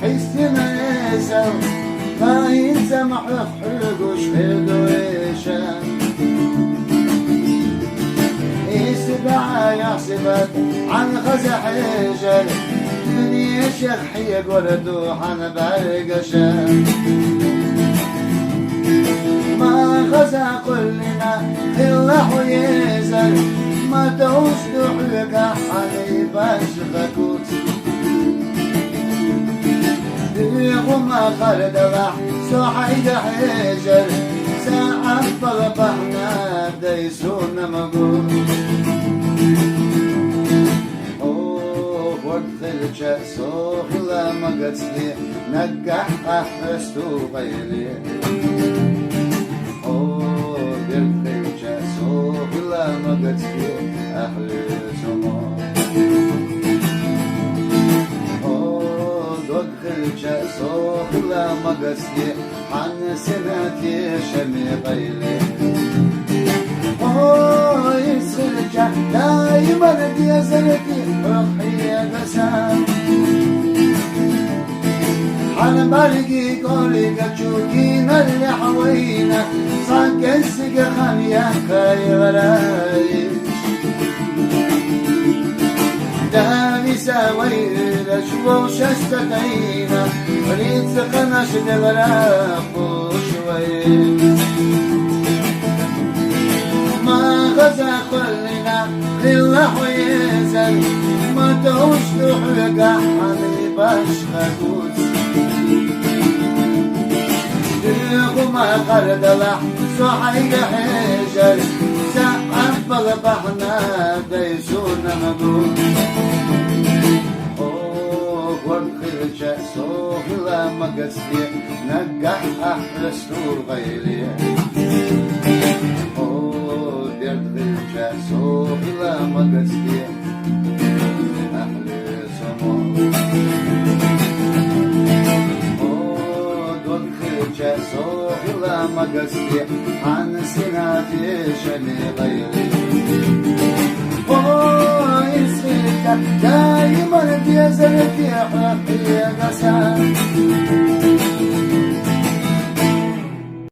حيستنا يسر ما ينسمح حقوش حدويشان يسبع يحسبت عن خزح حجر دنيا شيخ حيق وردو عن برقشان ما خزا كلنا إلا حيزر ما توصل حلقة حليباش غكوت ما خرد راح سوحيد حجر ساعة طلبنا ديسون مقول وادخل جاسوخ لا مقصلي نقح أحرستو غيلي دخل جاسوخ لا مقصلي أحرسو سوق لا مقصدي عن سنتي شمي غيلي يسرجع دايما دي زلتي روحي قسام عن برقي قولي قجوكينا اللي حوينا صاق السقا خليا خير رايش دامي ساوينا شوش استدعينا وليد سقناش دغراق وشوي ما غزا كلنا لله ويزل ما توش تحلق حبيباش خكوت ديغو ما قرد لح صحيق حجر ساعة بغبحنا ديسونا مقول وادخل جاسوخ لا مقصدي نقح أحرستو غيلي دخل جاسوخ لا مقصدي أحرسو دخل جاسوخ لا مقصدي عن سناتي شمي غيلي يسرك دايما بيزرك يا حقي قسام